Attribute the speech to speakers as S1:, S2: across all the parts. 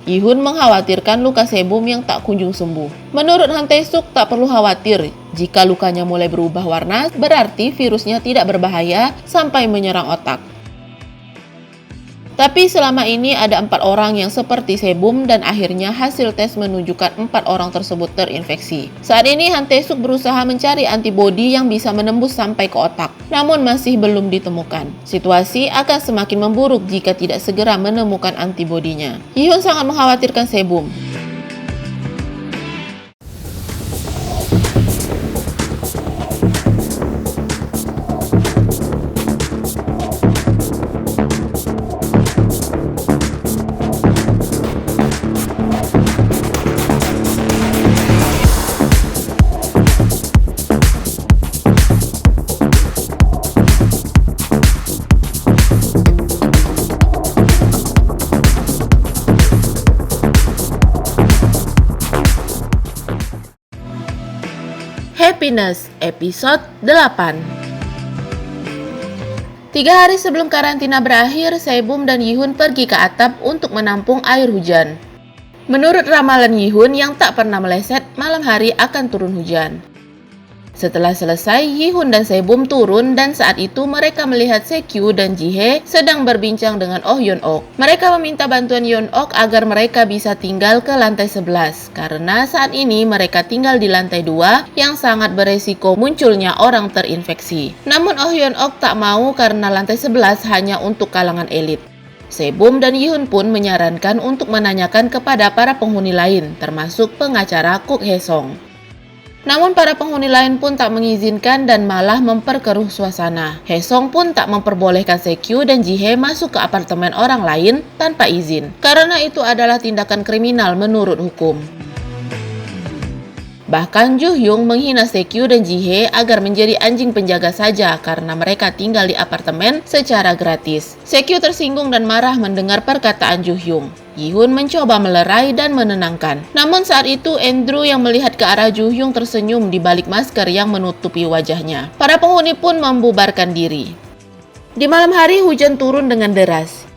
S1: Yihun mengkhawatirkan luka Sebum yang tak kunjung sembuh. Menurut Han Tae-suk, tak perlu khawatir. Jika lukanya mulai berubah warna, berarti virusnya tidak berbahaya sampai menyerang otak. Tapi selama ini ada 4 orang yang seperti Sebum dan akhirnya hasil tes menunjukkan 4 orang tersebut terinfeksi. Saat ini Han Tae-suk berusaha mencari antibodi yang bisa menembus sampai ke otak, namun masih belum ditemukan. Situasi akan semakin memburuk jika tidak segera menemukan antibodinya. Yihun sangat mengkhawatirkan Sebum. Happiness, episode 8. 3 hari sebelum karantina berakhir, Sebum dan Yihun pergi ke atap untuk menampung air hujan. Menurut ramalan Yihun yang tak pernah meleset, malam hari akan turun hujan. Setelah selesai, Yihun dan Sebum turun dan saat itu mereka melihat Sekyu dan Jihye sedang berbincang dengan Oh Yeon-ok. Mereka meminta bantuan Yeon-ok agar mereka bisa tinggal ke lantai 11 karena saat ini mereka tinggal di lantai 2 yang sangat beresiko munculnya orang terinfeksi. Namun Oh Yeon-ok tak mau karena lantai 11 hanya untuk kalangan elit. Sebum dan Yihun pun menyarankan untuk menanyakan kepada para penghuni lain, termasuk pengacara Kuk Hae-song. Namun para penghuni lain pun tak mengizinkan dan malah memperkeruh suasana. Hae-song pun tak memperbolehkan Sekyu dan Jihye masuk ke apartemen orang lain tanpa izin, karena itu adalah tindakan kriminal menurut hukum. Bahkan Ju-hyung menghina Sekyu dan Jihye agar menjadi anjing penjaga saja karena mereka tinggal di apartemen secara gratis. Sekyu tersinggung dan marah mendengar perkataan Ju-hyung. Yihun mencoba melerai dan menenangkan. Namun saat itu Andrew yang melihat ke arah Ju-hyung tersenyum di balik masker yang menutupi wajahnya. Para penghuni pun membubarkan diri. Di malam hari hujan turun dengan deras.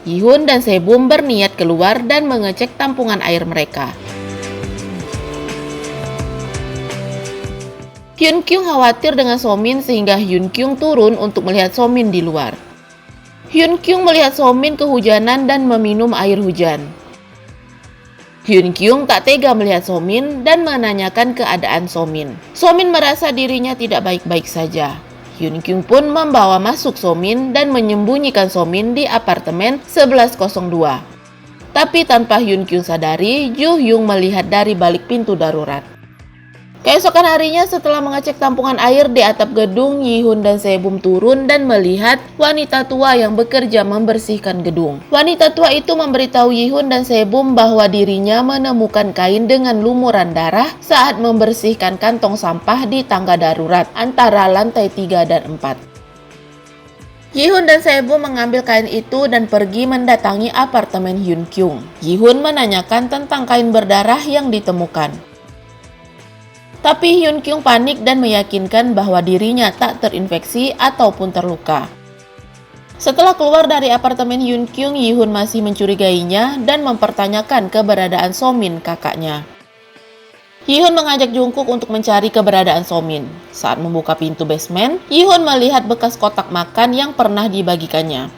S1: Yihun dan Sebum berniat keluar dan mengecek tampungan air mereka. Hyun Kyung khawatir dengan Somin sehingga Hyun Kyung turun untuk melihat Somin di luar. Hyun Kyung melihat Somin kehujanan dan meminum air hujan. Hyun Kyung tak tega melihat Somin dan menanyakan keadaan Somin. Somin merasa dirinya tidak baik-baik saja. Hyun Kyung pun membawa masuk Somin dan menyembunyikan Somin di apartemen 1102. Tapi tanpa Hyun Kyung sadari, Ju-hyung melihat dari balik pintu darurat. Keesokan harinya setelah mengecek tampungan air di atap gedung, Yihun dan Sebum turun dan melihat wanita tua yang bekerja membersihkan gedung. Wanita tua itu memberitahu Yihun dan Sebum bahwa dirinya menemukan kain dengan lumuran darah saat membersihkan kantong sampah di tangga darurat antara lantai 3 dan 4. Yihun dan Sebum mengambil kain itu dan pergi mendatangi apartemen Hyun Kyung. Yihun menanyakan tentang kain berdarah yang ditemukan. Tapi Hyun Kyung panik dan meyakinkan bahwa dirinya tak terinfeksi ataupun terluka. Setelah keluar dari apartemen Hyun Kyung, Yihun masih mencurigainya dan mempertanyakan keberadaan Somin, kakaknya. Yihun mengajak Jungkook untuk mencari keberadaan Somin. Saat membuka pintu basement, Yihun melihat bekas kotak makan yang pernah dibagikannya.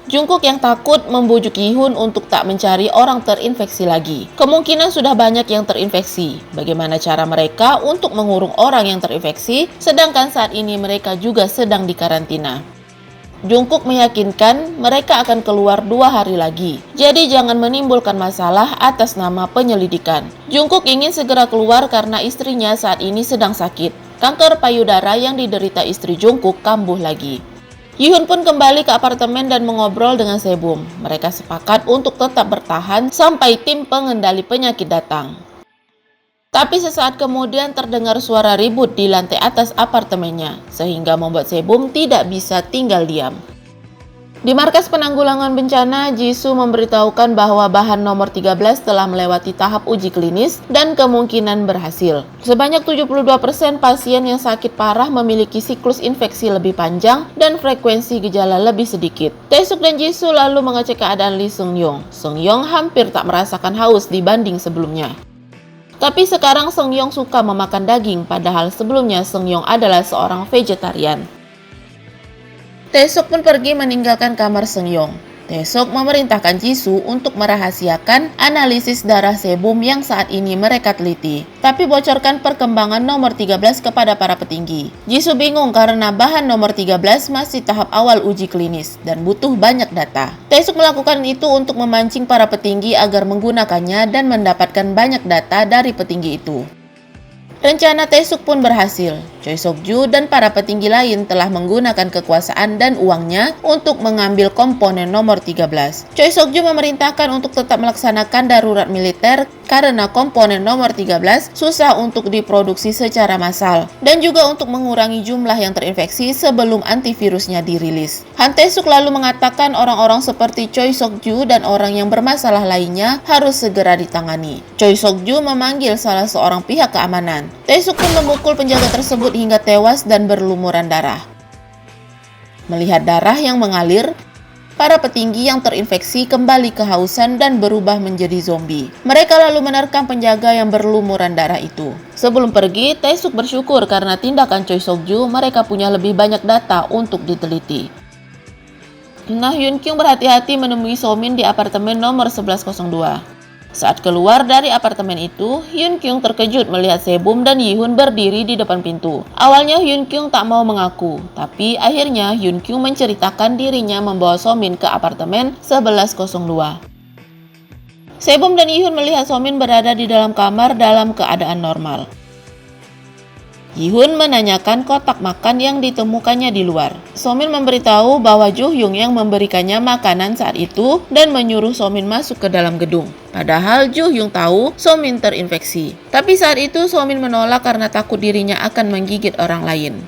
S1: Jungkook yang takut membujuk Yihun untuk tak mencari orang terinfeksi lagi. Kemungkinan sudah banyak yang terinfeksi. Bagaimana cara mereka untuk mengurung orang yang terinfeksi, sedangkan saat ini mereka juga sedang dikarantina. Jungkook meyakinkan mereka akan keluar 2 hari lagi. Jadi jangan menimbulkan masalah atas nama penyelidikan. Jungkook ingin segera keluar karena istrinya saat ini sedang sakit. Kanker payudara yang diderita istri Jungkook kambuh lagi. Yihun pun kembali ke apartemen dan mengobrol dengan Sebum. Mereka sepakat untuk tetap bertahan sampai tim pengendali penyakit datang. Tapi sesaat kemudian terdengar suara ribut di lantai atas apartemennya, sehingga membuat Sebum tidak bisa tinggal diam. Di markas penanggulangan bencana, Jisoo memberitahukan bahwa bahan nomor 13 telah melewati tahap uji klinis dan kemungkinan berhasil. Sebanyak 72% pasien yang sakit parah memiliki siklus infeksi lebih panjang dan frekuensi gejala lebih sedikit. Taesuk dan Jisoo lalu mengecek keadaan Lee Seung-yeong. Seung-yeong hampir tak merasakan haus dibanding sebelumnya. Tapi sekarang Seung-yeong suka memakan daging, padahal sebelumnya Seung-yeong adalah seorang vegetarian. Taesuk pun pergi meninggalkan kamar Seung-yeong. Taesuk memerintahkan Jisoo untuk merahasiakan analisis darah sebum yang saat ini mereka teliti, tapi bocorkan perkembangan nomor 13 kepada para petinggi. Jisoo bingung karena bahan nomor 13 masih tahap awal uji klinis dan butuh banyak data. Taesuk melakukan itu untuk memancing para petinggi agar menggunakannya dan mendapatkan banyak data dari petinggi itu. Rencana Taesuk pun berhasil. Choi Sok-ju dan para petinggi lain telah menggunakan kekuasaan dan uangnya untuk mengambil komponen nomor 13. Choi Sok-ju memerintahkan untuk tetap melaksanakan darurat militer karena komponen nomor 13 susah untuk diproduksi secara massal dan juga untuk mengurangi jumlah yang terinfeksi sebelum antivirusnya dirilis. Han Taesuk lalu mengatakan orang-orang seperti Choi Sok-ju dan orang yang bermasalah lainnya harus segera ditangani. Choi Sok-ju memanggil salah seorang pihak keamanan. Taesuk pun memukul penjaga tersebut hingga tewas dan berlumuran darah. Melihat darah yang mengalir, para petinggi yang terinfeksi kembali kehausan dan berubah menjadi zombie. Mereka lalu menerkam penjaga yang berlumuran darah itu. Sebelum pergi, Taesuk bersyukur karena tindakan Choi Sok-ju mereka punya lebih banyak data untuk diteliti. Nah, Hyun-kyung berhati-hati menemui Somin di apartemen nomor 1102. Saat keluar dari apartemen itu, Hyun-kyung terkejut melihat Sebum dan Yi-hun berdiri di depan pintu. Awalnya Hyun-kyung tak mau mengaku, tapi akhirnya Hyun-kyung menceritakan dirinya membawa Somin ke apartemen 1102. Sebum dan Yi-hun melihat Somin berada di dalam kamar dalam keadaan normal. Yi-hun menanyakan kotak makan yang ditemukannya di luar. Somin memberitahu bahwa Jo-hyung yang memberikannya makanan saat itu dan menyuruh Somin masuk ke dalam gedung. Padahal Jo-hyung tahu Somin terinfeksi. Tapi saat itu Somin menolak karena takut dirinya akan menggigit orang lain.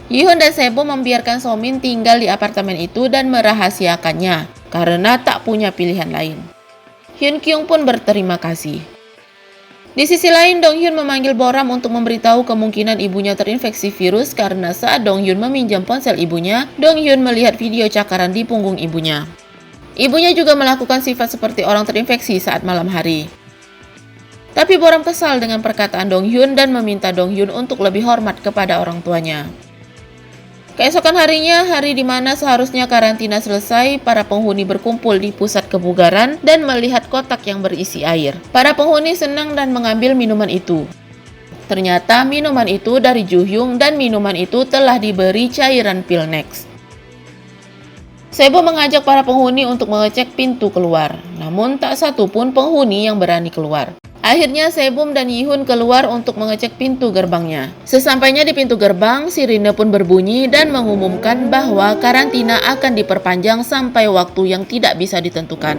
S1: Yi-hun dan Sebum membiarkan Somin tinggal di apartemen itu dan merahasiakannya karena tak punya pilihan lain. Hyun-kyung pun berterima kasih. Di sisi lain, Dong-hyun memanggil Boram untuk memberitahu kemungkinan ibunya terinfeksi virus karena saat Dong-hyun meminjam ponsel ibunya, Dong-hyun melihat video cakaran di punggung ibunya. Ibunya juga melakukan sifat seperti orang terinfeksi saat malam hari. Tapi Boram kesal dengan perkataan Dong-hyun dan meminta Dong-hyun untuk lebih hormat kepada orang tuanya. Keesokan harinya, hari di mana seharusnya karantina selesai, para penghuni berkumpul di pusat kebugaran dan melihat kotak yang berisi air. Para penghuni senang dan mengambil minuman itu. Ternyata minuman itu dari Jo-hyung dan minuman itu telah diberi cairan pil Nex. Sebo mengajak para penghuni untuk mengecek pintu keluar, namun tak satu pun penghuni yang berani keluar. Akhirnya Sebum dan Yi-hun keluar untuk mengecek pintu gerbangnya. Sesampainya di pintu gerbang, sirine pun berbunyi dan mengumumkan bahwa karantina akan diperpanjang sampai waktu yang tidak bisa ditentukan.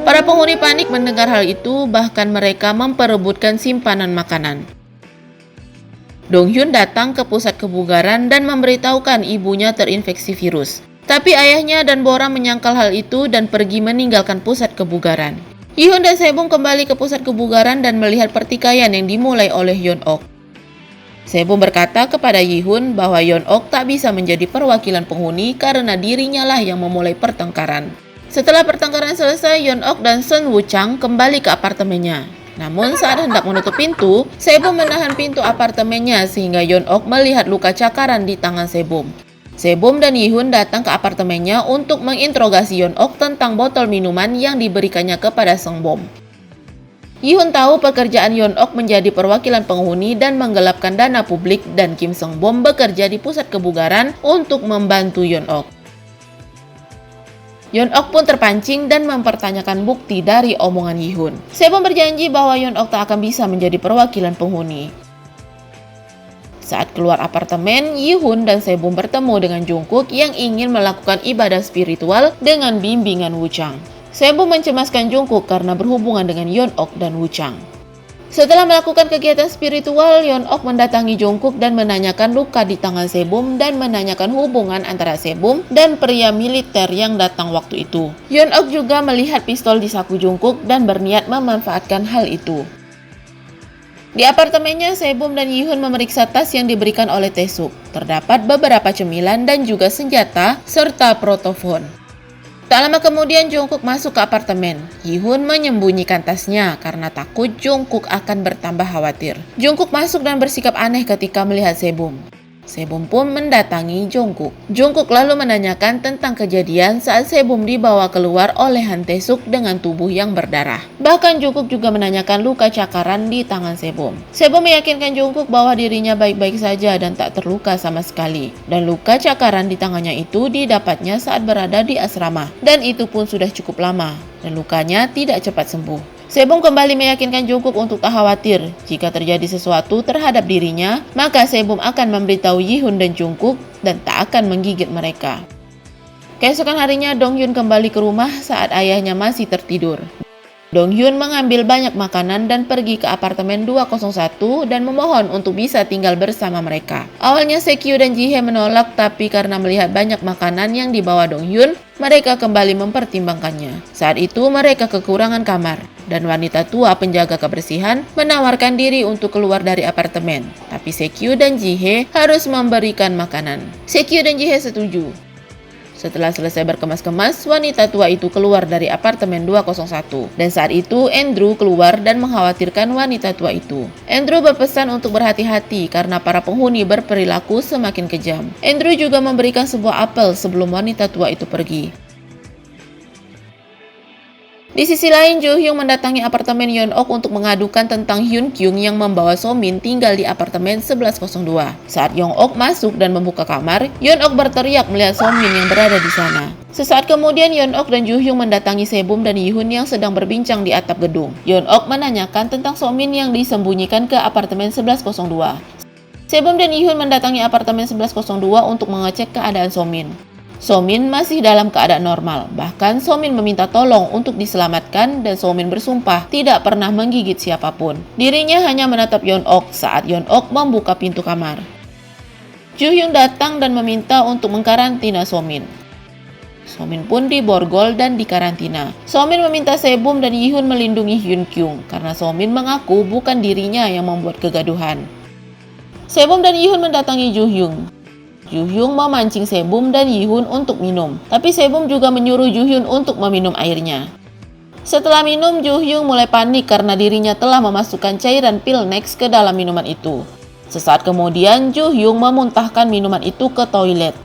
S1: Para penghuni panik mendengar hal itu, bahkan mereka memperebutkan simpanan makanan. Dong-hyun datang ke pusat kebugaran dan memberitahukan ibunya terinfeksi virus. Tapi ayahnya dan Boram menyangkal hal itu dan pergi meninggalkan pusat kebugaran. Yi-hun dan Sebum kembali ke pusat kebugaran dan melihat pertikaian yang dimulai oleh Yeon-ok. Sebum berkata kepada Yi-hun bahwa Yeon-ok tak bisa menjadi perwakilan penghuni karena dirinya lah yang memulai pertengkaran. Setelah pertengkaran selesai, Yeon-ok dan Sun Woo-chang kembali ke apartemennya. Namun saat hendak menutup pintu, Sebum menahan pintu apartemennya sehingga Yeon-ok melihat luka cakaran di tangan Sebum. Sebum dan Yi-hun datang ke apartemennya untuk menginterogasi Yeon-ok tentang botol minuman yang diberikannya kepada Seung-bom. Yi-hun tahu pekerjaan Yeon-ok menjadi perwakilan penghuni dan menggelapkan dana publik dan Kim Seung-bom bekerja di pusat kebugaran untuk membantu Yeon-ok. Yeon-ok pun terpancing dan mempertanyakan bukti dari omongan Yi-hun. Sebum berjanji bahwa Yeon-ok tak akan bisa menjadi perwakilan penghuni. Saat keluar apartemen, Yi-hun dan Sebum bertemu dengan Jungkook yang ingin melakukan ibadah spiritual dengan bimbingan Woo-chang. Sebum mencemaskan Jungkook karena berhubungan dengan Yeon-ok dan Woo-chang. Setelah melakukan kegiatan spiritual, Yeon-ok mendatangi Jungkook dan menanyakan luka di tangan Sebum dan menanyakan hubungan antara Sebum dan pria militer yang datang waktu itu. Yeon-ok juga melihat pistol di saku Jungkook dan berniat memanfaatkan hal itu. Di apartemennya, Sebum dan Yihun memeriksa tas yang diberikan oleh Taesuk. Terdapat beberapa cemilan dan juga senjata serta protofon. Tak lama kemudian Jungkook masuk ke apartemen. Yihun menyembunyikan tasnya karena takut Jungkook akan bertambah khawatir. Jungkook masuk dan bersikap aneh ketika melihat Sebum. Sebum pun mendatangi Jungkook. Jungkook lalu menanyakan tentang kejadian saat Sebum dibawa keluar oleh Han Taesuk dengan tubuh yang berdarah. Bahkan Jungkook juga menanyakan luka cakaran di tangan Sebum. Sebum meyakinkan Jungkook bahwa dirinya baik-baik saja dan tak terluka sama sekali. Dan luka cakaran di tangannya itu didapatnya saat berada di asrama. Dan itu pun sudah cukup lama. Dan lukanya tidak cepat sembuh. Sebum kembali meyakinkan Jungkook untuk tak khawatir. Jika terjadi sesuatu terhadap dirinya, maka Sebum akan memberitahu Yihun dan Jungkook dan tak akan menggigit mereka. Keesokan harinya, Donghyun kembali ke rumah saat ayahnya masih tertidur. Donghyun mengambil banyak makanan dan pergi ke apartemen 201 dan memohon untuk bisa tinggal bersama mereka. Awalnya Sekyu dan Jihye menolak, tapi karena melihat banyak makanan yang dibawa Donghyun, mereka kembali mempertimbangkannya. Saat itu mereka kekurangan kamar, dan wanita tua penjaga kebersihan menawarkan diri untuk keluar dari apartemen. Tapi Sekyu dan Jihye harus memberikan makanan. Sekyu dan Jihye setuju. Setelah selesai berkemas-kemas, wanita tua itu keluar dari apartemen 201. Dan saat itu, Andrew keluar dan mengkhawatirkan wanita tua itu. Andrew berpesan untuk berhati-hati karena para penghuni berperilaku semakin kejam. Andrew juga memberikan sebuah apel sebelum wanita tua itu pergi. Di sisi lain, Jo Hyung mendatangi apartemen Yeon-ok untuk mengadukan tentang Hyun Kyung yang membawa Somin tinggal di apartemen 1102. Saat Yeon-ok masuk dan membuka kamar, Yeon-ok berteriak melihat Somin yang berada di sana. Sesaat kemudian, Yeon-ok dan Jo Hyung mendatangi Sebum dan Yihun yang sedang berbincang di atap gedung. Yeon-ok menanyakan tentang Somin yang disembunyikan ke apartemen 1102. Sebum dan Yihun mendatangi apartemen 1102 untuk mengecek keadaan Somin. Somin masih dalam keadaan normal, bahkan Somin meminta tolong untuk diselamatkan dan Somin bersumpah tidak pernah menggigit siapapun. Dirinya hanya menatap Yeon-ok saat Yeon-ok membuka pintu kamar. Jo Hyung datang dan meminta untuk mengkarantina Somin. Somin pun diborgol dan dikarantina. Somin meminta Sebum dan Yihun melindungi Hyun Kyung karena Somin mengaku bukan dirinya yang membuat kegaduhan. Sebum dan Yihun mendatangi Jo Hyung. Jo Hyung memancing Sebum dan Yihun untuk minum, tapi Sebum juga menyuruh Jo Hyun untuk meminum airnya. Setelah minum, Jo Hyung mulai panik karena dirinya telah memasukkan cairan pil Nex ke dalam minuman itu. Sesaat kemudian, Jo Hyung memuntahkan minuman itu ke toilet.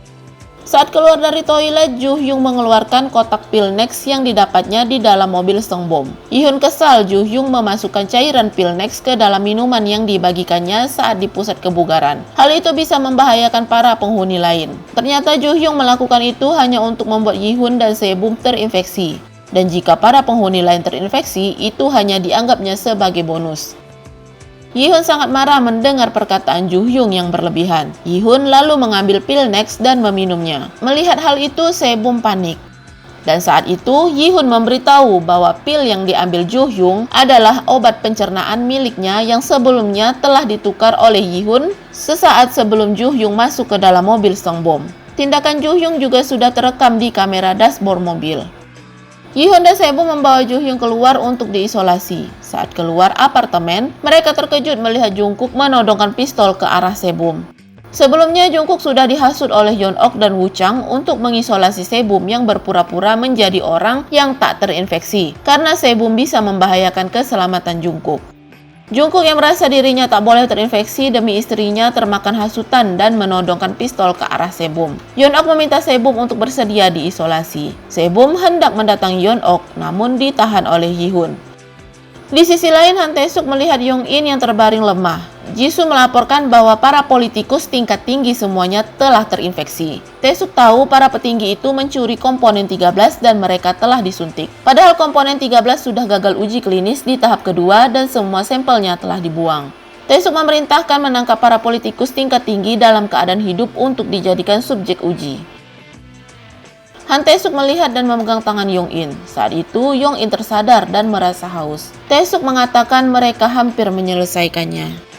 S1: Saat keluar dari toilet, Jo Hyung mengeluarkan kotak pil Nex yang didapatnya di dalam mobil Songbom. Yihun kesal Jo Hyung memasukkan cairan pil Nex ke dalam minuman yang dibagikannya saat di pusat kebugaran. Hal itu bisa membahayakan para penghuni lain. Ternyata Jo Hyung melakukan itu hanya untuk membuat Yihun dan Sebum terinfeksi. Dan jika para penghuni lain terinfeksi, itu hanya dianggapnya sebagai bonus. Yihun sangat marah mendengar perkataan Jo Hyung yang berlebihan. Yihun lalu mengambil pil Nex dan meminumnya. Melihat hal itu, Sebum panik. Dan saat itu, Yihun memberitahu bahwa pil yang diambil Jo Hyung adalah obat pencernaan miliknya yang sebelumnya telah ditukar oleh Yihun sesaat sebelum Jo Hyung masuk ke dalam mobil Songbom. Tindakan Jo Hyung juga sudah terekam di kamera dashboard mobil. Yihun dan Sebum membawa Jo Hyung keluar untuk diisolasi. Saat keluar apartemen, mereka terkejut melihat Jungkook menodongkan pistol ke arah Sebum. Sebelumnya, Jungkook sudah dihasut oleh Yeon-ok dan Woo Chang untuk mengisolasi Sebum yang berpura-pura menjadi orang yang tak terinfeksi, karena Sebum bisa membahayakan keselamatan Jungkook. Jungkook yang merasa dirinya tak boleh terinfeksi demi istrinya termakan hasutan dan menodongkan pistol ke arah Sebum. Yeon-ok meminta Sebum untuk bersedia diisolasi. Sebum hendak mendatangi Yeon-ok namun ditahan oleh Yihun. Di sisi lain, Han Taesuk melihat Yong-in yang terbaring lemah. Jisoo melaporkan bahwa para politikus tingkat tinggi semuanya telah terinfeksi. Taesuk tahu para petinggi itu mencuri komponen 13 dan mereka telah disuntik. Padahal komponen 13 sudah gagal uji klinis di tahap kedua dan semua sampelnya telah dibuang. Taesuk memerintahkan menangkap para politikus tingkat tinggi dalam keadaan hidup untuk dijadikan subjek uji. Han Tae-suk melihat dan memegang tangan Yong-in. Saat itu, Yong-in tersadar dan merasa haus. Tae-suk mengatakan mereka hampir menyelesaikannya.